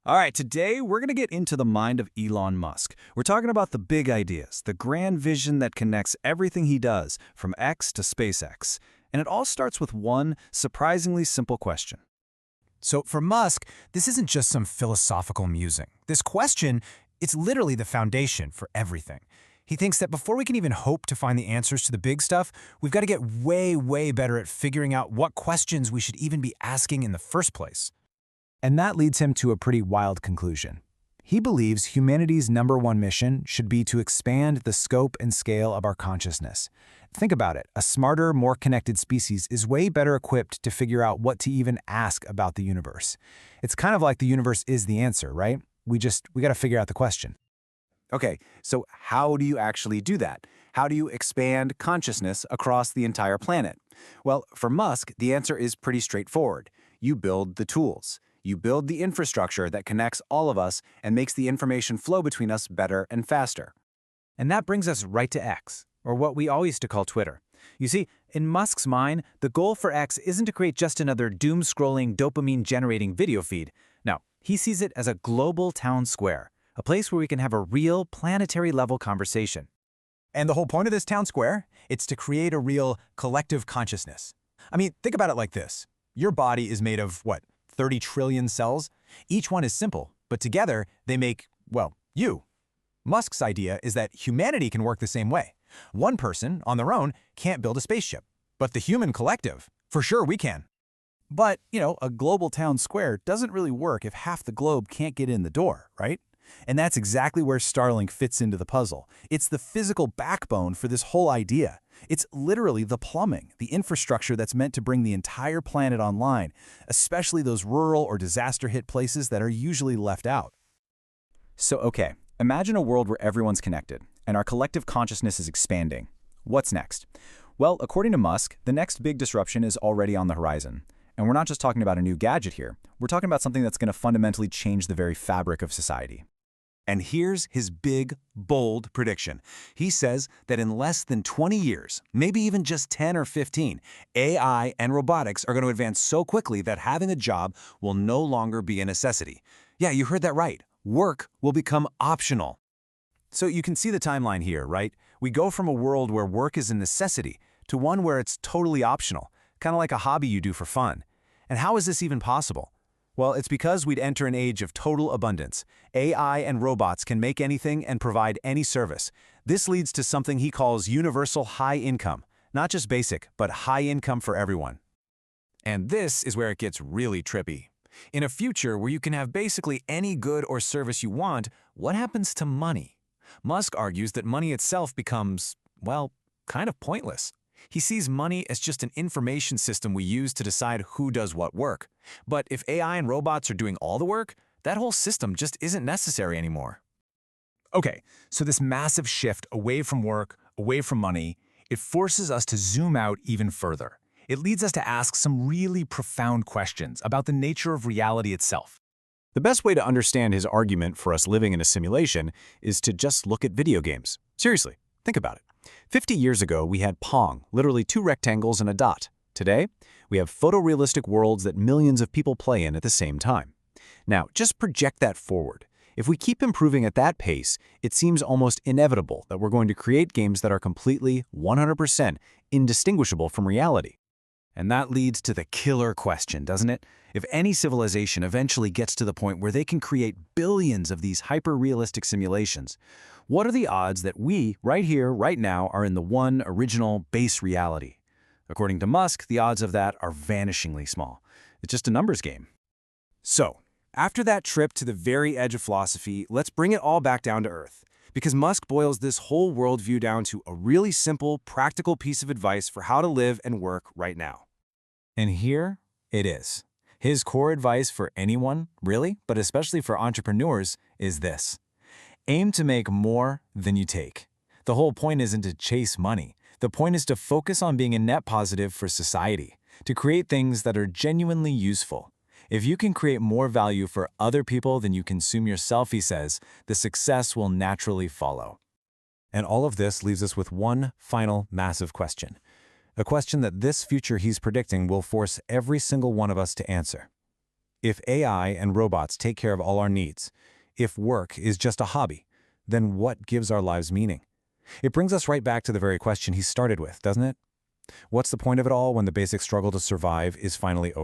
All right, today we're going to get into the mind of Elon Musk. We're talking about the big ideas, the grand vision that connects everything he does, from X to SpaceX. And it all starts with one surprisingly simple question. So for Musk, this isn't just some philosophical musing. This question, it's literally the foundation for everything. He thinks that before we can even hope to find the answers to the big stuff, we've got to get way better at figuring out what questions we should even be asking in the first place. And that leads him to a pretty wild conclusion. He believes humanity's #1 mission should be to expand the scope and scale of our consciousness. Think about it. A smarter, more connected species is way better equipped to figure out what to even ask about the universe. It's kind of like the universe is the answer, right? We got to figure out the question. Okay, so how do you actually do that? How do you expand consciousness across the entire planet? Well, for Musk, the answer is pretty straightforward. You build the tools. You build the infrastructure that connects all of us and makes the information flow between us better and faster. And that brings us right to X, or what we all used to call Twitter. You see, in Musk's mind, the goal for X isn't to create just another doom-scrolling, dopamine-generating video feed. No, he sees it as a global town square, a place where we can have a real planetary-level conversation. And the whole point of this town square? It's to create a real collective consciousness. I mean, think about it like this. Your body is made of, 30 trillion cells? Each one is simple, but together they make, you. Musk's idea is that humanity can work the same way. One person, on their own, can't build a spaceship. But the human collective, for sure we can. But, a global town square doesn't really work if half the globe can't get in the door, right? And that's exactly where Starlink fits into the puzzle. It's the physical backbone for this whole idea. It's literally the plumbing, the infrastructure that's meant to bring the entire planet online, especially those rural or disaster-hit places that are usually left out. So, okay, imagine a world where everyone's connected, and our collective consciousness is expanding. What's next? Well, according to Musk, the next big disruption is already on the horizon. And we're not just talking about a new gadget here. We're talking about something that's going to fundamentally change the very fabric of society. And here's his big, bold prediction. He says that in less than 20 years, maybe even just 10 or 15, AI and robotics are going to advance so quickly that having a job will no longer be a necessity. Yeah, you heard that right. Work will become optional. So you can see the timeline here, right? We go from a world where work is a necessity to one where it's totally optional, kind of like a hobby you do for fun. And how is this even possible? Well, it's because we'd enter an age of total abundance. AI and robots can make anything and provide any service. This leads to something he calls universal high income. Not just basic, but high income for everyone. And this is where it gets really trippy. In a future where you can have basically any good or service you want, what happens to money? Musk argues that money itself becomes, kind of pointless. He sees money as just an information system we use to decide who does what work. But if AI and robots are doing all the work, that whole system just isn't necessary anymore. Okay, so this massive shift away from work, away from money, it forces us to zoom out even further. It leads us to ask some really profound questions about the nature of reality itself. The best way to understand his argument for us living in a simulation is to just look at video games. Seriously, think about it. 50 years ago, we had Pong, literally 2 rectangles and a dot. Today, we have photorealistic worlds that millions of people play in at the same time. Now, just project that forward. If we keep improving at that pace, it seems almost inevitable that we're going to create games that are completely, 100% indistinguishable from reality. And that leads to the killer question, doesn't it? If any civilization eventually gets to the point where they can create billions of these hyper-realistic simulations, what are the odds that we, right here, right now, are in the one original base reality? According to Musk, the odds of that are vanishingly small. It's just a numbers game. So, after that trip to the very edge of philosophy, let's bring it all back down to earth. Because Musk boils this whole worldview down to a really simple, practical piece of advice for how to live and work right now. And here it is. His core advice for anyone, really, but especially for entrepreneurs, is this. Aim to make more than you take. The whole point isn't to chase money. The point is to focus on being a net positive for society, to create things that are genuinely useful. If you can create more value for other people than you consume yourself, he says, the success will naturally follow. And all of this leaves us with one final massive question. A question that this future he's predicting will force every single one of us to answer. If AI and robots take care of all our needs, if work is just a hobby, then what gives our lives meaning? It brings us right back to the very question he started with, doesn't it? What's the point of it all when the basic struggle to survive is finally over?